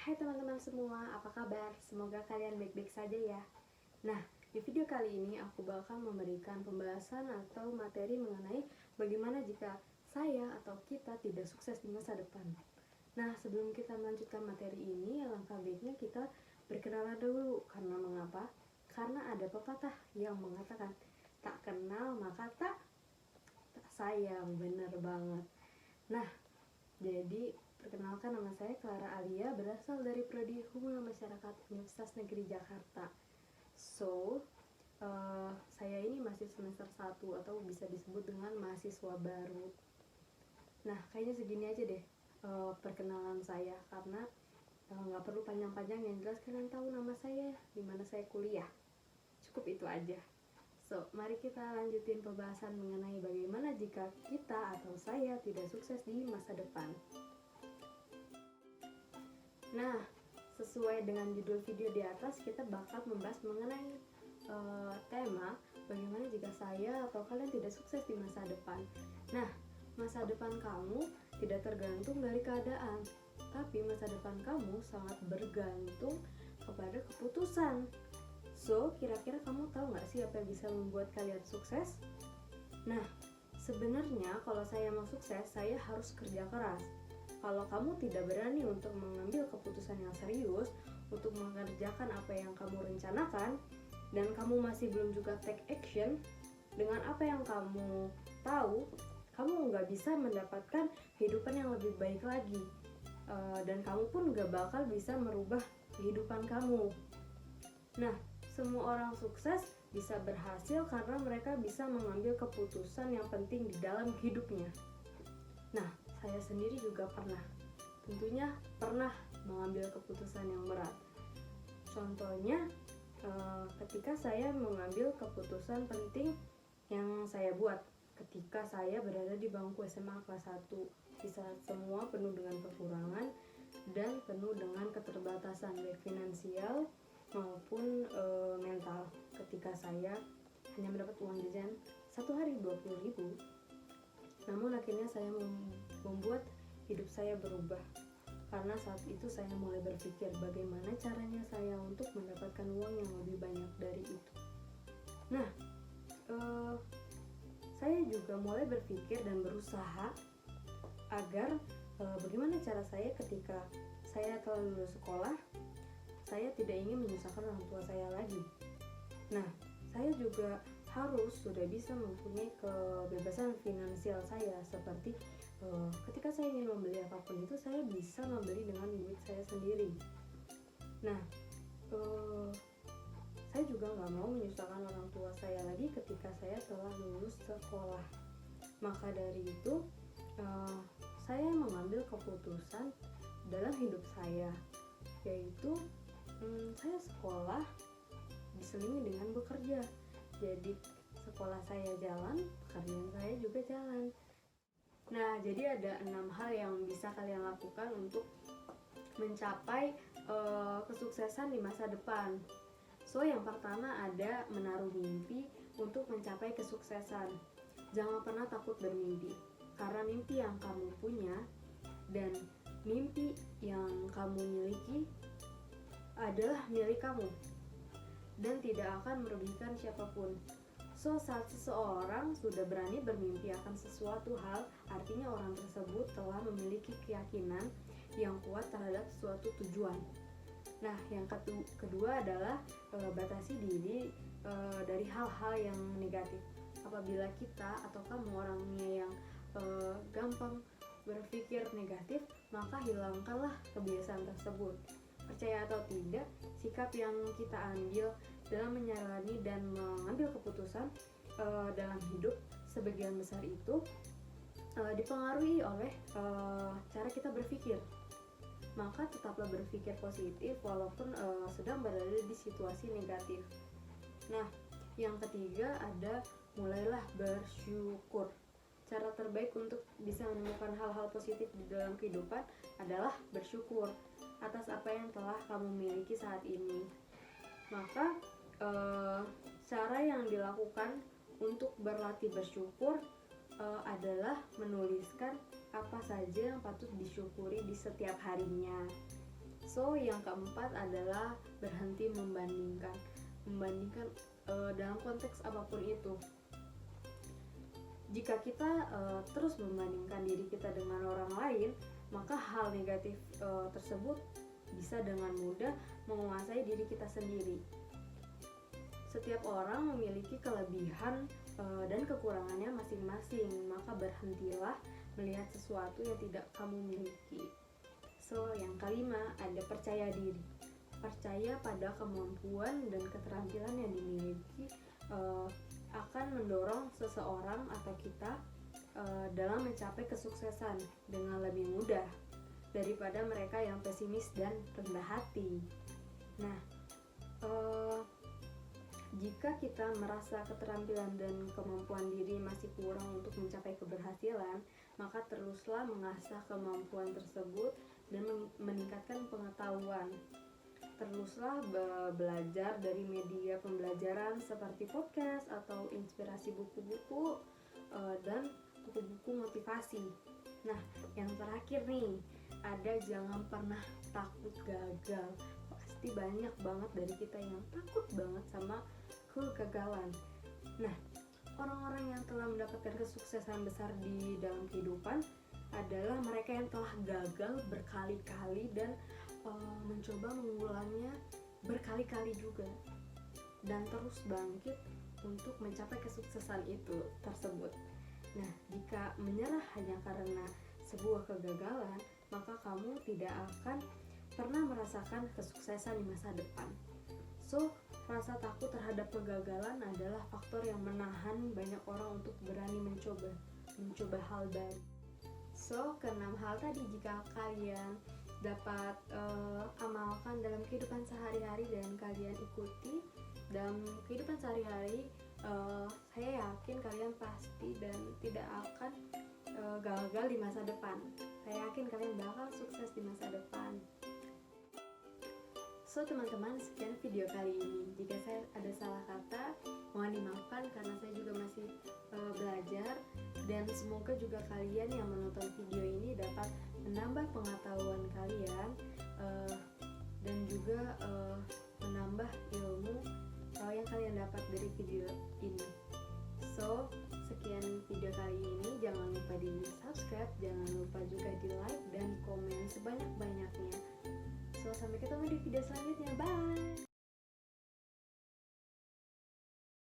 Hai teman-teman semua, apa kabar? Semoga kalian baik-baik saja ya. Nah, di video kali ini aku bakal memberikan pembahasan atau materi mengenai bagaimana jika saya atau kita tidak sukses di masa depan. Nah, sebelum kita melanjutkan materi ini, alangkah baiknya kita berkenalan dulu. Karena mengapa? Karena ada pepatah yang mengatakan, tak kenal maka tak sayang. Bener banget. Nah, jadi perkenalkan, nama saya Clara Alia, berasal dari Prodi Hubungan Masyarakat Universitas Negeri Jakarta. Saya ini masih semester 1 atau bisa disebut dengan mahasiswa baru. Nah, kayaknya segini aja deh perkenalan saya, karena nggak perlu panjang-panjang, yang jelas kalian tahu nama saya, di mana saya kuliah. Cukup itu aja. Mari kita lanjutin pembahasan mengenai bagaimana jika kita atau saya tidak sukses di masa depan. Nah, sesuai dengan judul video di atas, kita bakal membahas mengenai tema bagaimana jika saya atau kalian tidak sukses di masa depan. Nah, masa depan kamu tidak tergantung dari keadaan, tapi masa depan kamu sangat bergantung kepada keputusan. Kira-kira kamu tahu nggak sih apa yang bisa membuat kalian sukses? Nah, sebenarnya kalau saya mau sukses, saya harus kerja keras. Kalau kamu tidak berani untuk mengambil keputusan yang serius, untuk mengerjakan apa yang kamu rencanakan, dan kamu masih belum juga take action dengan apa yang kamu tahu, kamu nggak bisa mendapatkan kehidupan yang lebih baik lagi. Dan kamu pun nggak bakal bisa merubah kehidupan kamu. Nah, semua orang sukses bisa berhasil karena mereka bisa mengambil keputusan yang penting di dalam hidupnya. Nah, saya sendiri juga tentunya pernah mengambil keputusan yang berat. Contohnya, ketika saya mengambil keputusan penting yang saya buat ketika saya berada di bangku SMA kelas 1, di saat semua penuh dengan kekurangan dan penuh dengan keterbatasan baik finansial maupun mental. Ketika saya hanya mendapat uang jajan satu hari 20.000, namun akhirnya saya membuat hidup saya berubah, karena saat itu saya mulai berpikir bagaimana caranya saya untuk mendapatkan uang yang lebih banyak dari itu. Nah, saya juga mulai berpikir dan berusaha agar bagaimana cara saya ketika saya telah lulus sekolah, saya tidak ingin menyusahkan orang tua saya lagi. Nah, saya juga harus sudah bisa mempunyai kebebasan finansial saya, seperti ketika saya ingin membeli apapun itu, saya bisa membeli dengan duit saya sendiri. Nah, saya juga nggak mau menyusahkan orang tua saya lagi ketika saya telah lulus sekolah. Maka dari itu, saya mengambil keputusan dalam hidup saya, yaitu saya sekolah diselingi dengan bekerja. Jadi sekolah saya jalan, pekerjaan saya juga jalan. Nah, jadi ada 6 hal yang bisa kalian lakukan untuk mencapai kesuksesan di masa depan. Yang pertama ada menaruh mimpi untuk mencapai kesuksesan. Jangan pernah takut bermimpi, karena mimpi yang kamu punya dan mimpi yang kamu miliki adalah milik kamu dan tidak akan merugikan siapapun. Saat seseorang sudah berani bermimpi akan sesuatu hal, artinya orang tersebut telah memiliki keyakinan yang kuat terhadap suatu tujuan. Nah, yang kedua adalah batasi diri dari hal-hal yang negatif. Apabila kita atau kamu orangnya yang gampang berpikir negatif, maka hilangkanlah kebiasaan tersebut. Percaya atau tidak, sikap yang kita ambil dalam menjalani dan mengambil keputusan dalam hidup sebagian besar itu dipengaruhi oleh cara kita berpikir. Maka tetaplah berpikir positif walaupun sedang berada di situasi negatif. Nah, yang ketiga ada mulailah bersyukur. Cara terbaik untuk bisa menemukan hal-hal positif di dalam kehidupan adalah bersyukur atas apa yang telah kamu miliki saat ini. Maka cara yang dilakukan untuk berlatih bersyukur adalah menuliskan apa saja yang patut disyukuri di setiap harinya. So yang keempat adalah berhenti membandingkan dalam konteks apapun itu. Jika kita terus membandingkan diri kita dengan orang lain, maka hal negatif tersebut bisa dengan mudah menguasai diri kita sendiri. Setiap orang memiliki kelebihan dan kekurangannya masing-masing, maka berhentilah melihat sesuatu yang tidak kamu miliki. So, yang kelima ada percaya diri. Percaya pada kemampuan dan keterampilan yang dimiliki akan mendorong seseorang atau kita dalam mencapai kesuksesan dengan lebih mudah daripada mereka yang pesimis dan rendah hati. Nah, jika kita merasa keterampilan dan kemampuan diri masih kurang untuk mencapai keberhasilan, maka teruslah mengasah kemampuan tersebut dan meningkatkan pengetahuan. Teruslah belajar dari media pembelajaran seperti podcast atau inspirasi buku-buku dan buku-buku motivasi. Nah, yang terakhir nih, ada jangan pernah takut gagal. Pasti banyak banget dari kita yang takut banget sama kegagalan. Nah, orang-orang yang telah mendapatkan kesuksesan besar di dalam kehidupan adalah mereka yang telah gagal berkali-kali dan mencoba mengulangnya berkali-kali juga, dan terus bangkit untuk mencapai kesuksesan itu tersebut. Nah, jika menyerah hanya karena sebuah kegagalan, maka kamu tidak akan pernah merasakan kesuksesan di masa depan. So, rasa takut terhadap kegagalan adalah faktor yang menahan banyak orang untuk berani mencoba hal baru. So, keenam hal tadi jika kalian dapat amalkan dalam kehidupan sehari-hari dan kalian ikuti dalam kehidupan sehari-hari, saya yakin kalian pasti dan tidak akan gagal di masa depan. Saya yakin kalian bakal sukses di masa depan. So teman-teman, sekian video kali ini. Jika saya ada salah kata, mohon dimaafkan karena saya juga masih belajar, dan semoga juga kalian yang menonton video ini dapat menambah pengetahuan kalian dan juga menambah ilmu yang kalian dapat dari video ini. So, sekian video kali ini. Jangan lupa di subscribe, jangan lupa juga di like dan komen sebanyak-banyaknya. So, sampai ketemu di video selanjutnya. Bye!